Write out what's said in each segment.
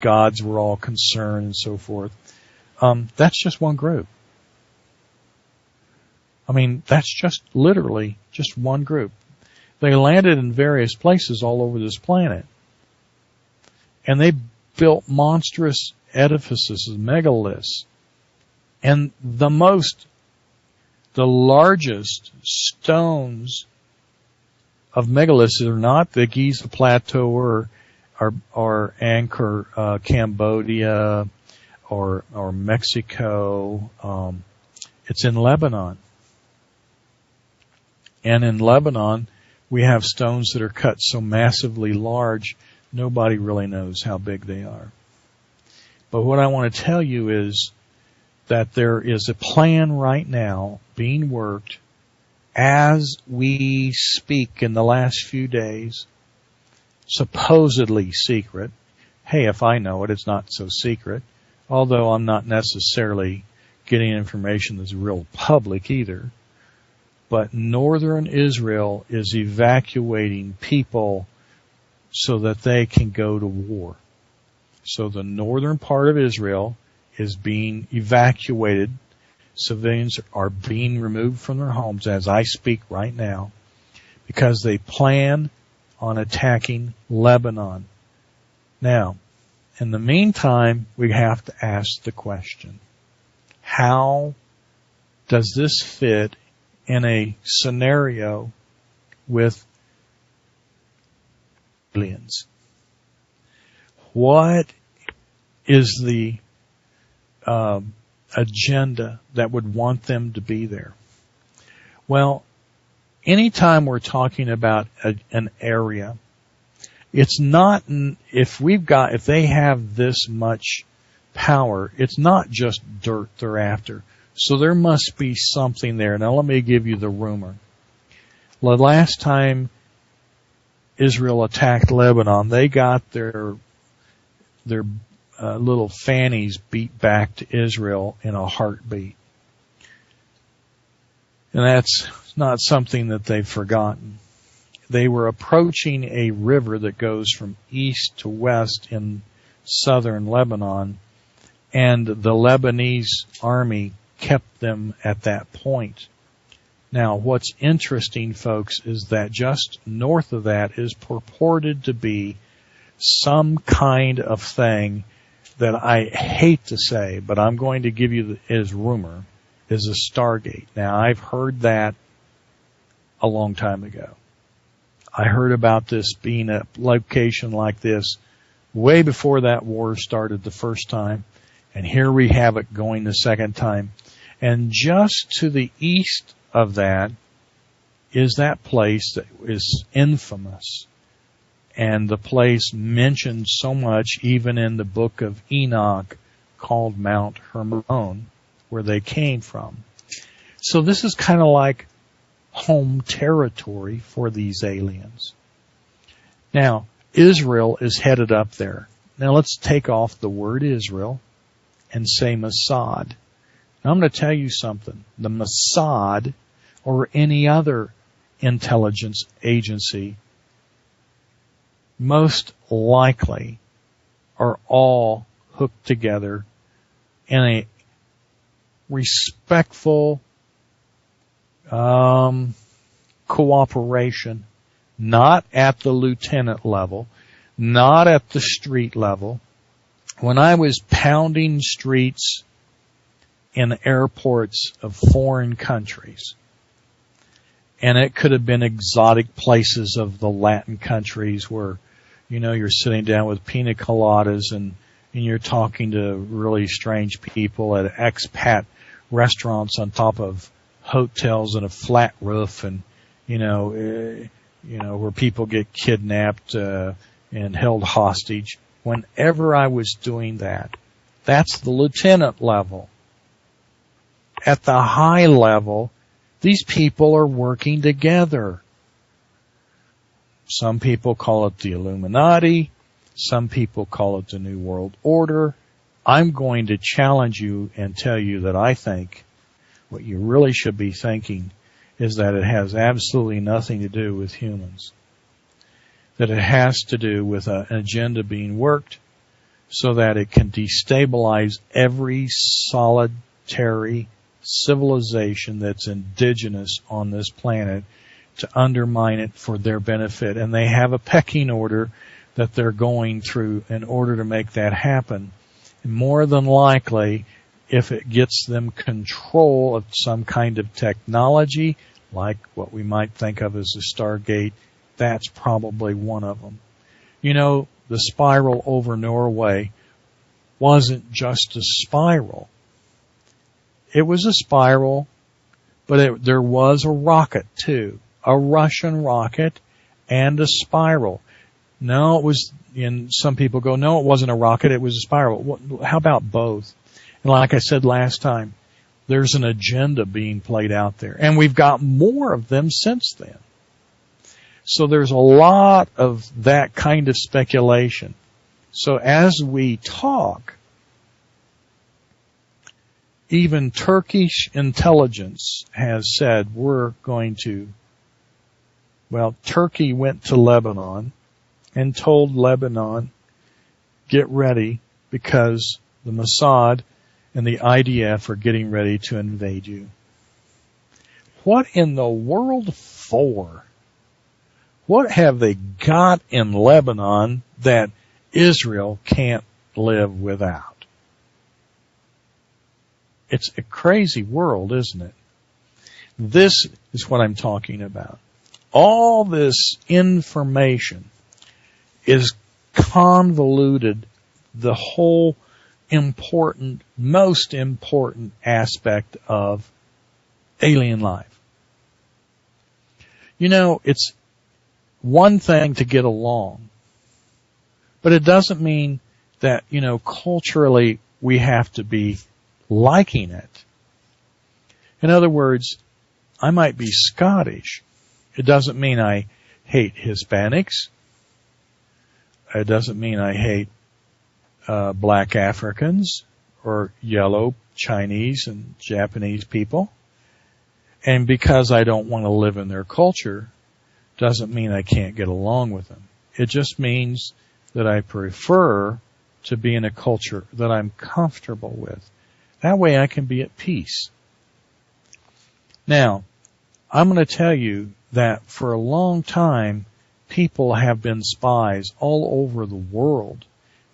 gods were all concerned and so forth. That's just one group. I mean, that's just literally just one group. They landed in various places all over this planet. And they built monstrous edifices, megaliths. And the largest stones of megaliths are not the Giza Plateau or Angkor, Cambodia or Mexico. It's in Lebanon. And in Lebanon, we have stones that are cut so massively large, nobody really knows how big they are. But what I want to tell you is that there is a plan right now being worked as we speak in the last few days, supposedly secret. Hey, if I know it, it's not so secret, although I'm not necessarily getting information that's real public either. But northern Israel is evacuating people so that they can go to war. So the northern part of Israel is being evacuated. Civilians are being removed from their homes as I speak right now because they plan on attacking Lebanon. Now, in the meantime, we have to ask the question, how does this fit in a scenario with aliens? What is the agenda that would want them to be there? Well, anytime we're talking about an area, it's not, if they have this much power, it's not just dirt they're after. So there must be something there. Now let me give you the rumor. The last time Israel attacked Lebanon, they got their little fannies beat back to Israel in a heartbeat. And that's not something that they've forgotten. They were approaching a river that goes from east to west in southern Lebanon, and the Lebanese army kept them at that point. Now, what's interesting, folks, is that just north of that is purported to be some kind of thing that I hate to say, but I'm going to give you as rumor, is a Stargate. Now, I've heard that a long time ago. I heard about this being a location like this way before that war started the first time, and here we have it going the second time. And just to the east of that is that place that is infamous, and the place mentioned so much even in the book of Enoch called Mount Hermon, where they came from. So this is kind of like home territory for these aliens. Now, Israel is headed up there. Now let's take off the word Israel and say Mossad. Now I'm going to tell you something. The Mossad or any other intelligence agency most likely are all hooked together in a respectful cooperation, not at the lieutenant level, not at the street level. When I was pounding streets in airports of foreign countries, and it could have been exotic places of the Latin countries where, you know, you're sitting down with pina coladas and you're talking to really strange people at expat restaurants on top of hotels and a flat roof, and where people get kidnapped and held hostage. Whenever I was doing that, that's the lieutenant level. At the high level, these people are working together. Some people call it the Illuminati. Some people call it the New World Order. I'm going to challenge you and tell you that I think what you really should be thinking is that it has absolutely nothing to do with humans. That it has to do with an agenda being worked so that it can destabilize every solitary civilization that's indigenous on this planet, to undermine it for their benefit. And they have a pecking order that they're going through in order to make that happen. And more than likely, if it gets them control of some kind of technology, like what we might think of as a Stargate, that's probably one of them. You know, the spiral over Norway wasn't just a spiral. It was a spiral, but there was a rocket too, a Russian rocket and a spiral. No, it was, and some people go, no, it wasn't a rocket, it was a spiral. How about both? And like I said last time, there's an agenda being played out there, and we've got more of them since then. So there's a lot of that kind of speculation. So as we talk, even Turkish intelligence has said we're going to, well, Turkey went to Lebanon and told Lebanon, get ready because the Mossad and the IDF are getting ready to invade you. What in the world for? What have they got in Lebanon that Israel can't live without? It's a crazy world, isn't it? This is what I'm talking about. All this information is convoluted the whole important, most important aspect of alien life. You know, it's one thing to get along, but it doesn't mean that, you know, culturally we have to be liking it. In other words, I might be Scottish. It doesn't mean I hate Hispanics. It doesn't mean I hate black Africans or yellow Chinese and Japanese people. And because I don't want to live in their culture doesn't mean I can't get along with them. It just means that I prefer to be in a culture that I'm comfortable with. That way I can be at peace. Now, I'm going to tell you that for a long time, people have been spies all over the world.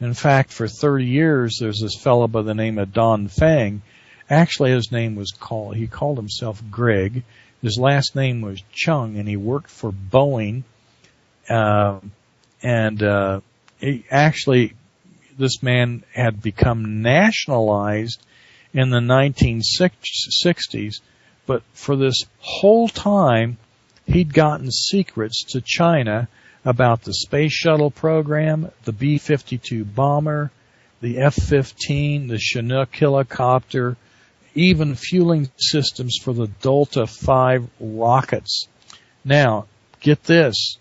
In fact, for 30 years, there's this fellow by the name of Don Fang. Actually, his name was he called himself Greg. His last name was Chung, and he worked for Boeing. This man had become nationalized in the 1960s, but for this whole time, he'd gotten secrets to China about the space shuttle program, the B-52 bomber, the F-15, the Chinook helicopter, even fueling systems for the Delta V rockets. Now, get this.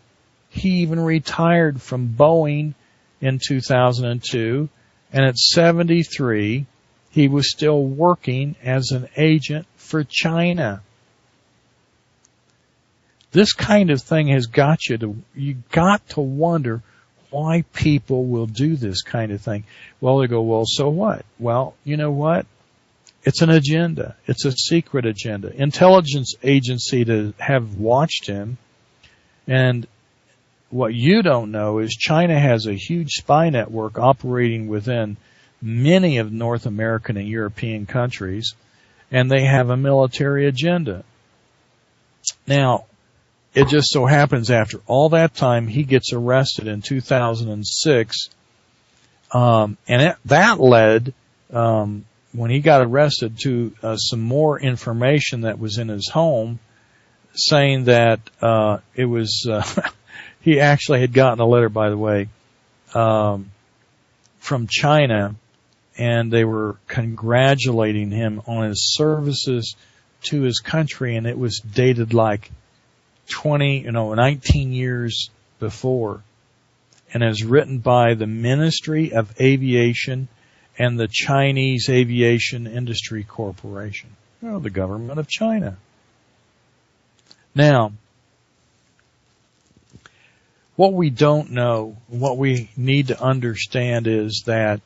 He even retired from Boeing in 2002, and at 73, he was still working as an agent for China. This kind of thing has got you got to wonder why people will do this kind of thing. Well, they go, well, so what? Well, you know what? It's an agenda. It's a secret agenda. Intelligence agency to have watched him. And what you don't know is China has a huge spy network operating within many of North American and European countries, and they have a military agenda. Now, it just so happens after all that time, he gets arrested in 2006, and that led, when he got arrested, to some more information that was in his home, saying that it was he actually had gotten a letter, by the way, from China, and they were congratulating him on his services to his country, and it was dated like 19 years before, and is written by the Ministry of Aviation and the Chinese Aviation Industry Corporation, the government of China. Now, What we don't know, what we need to understand is that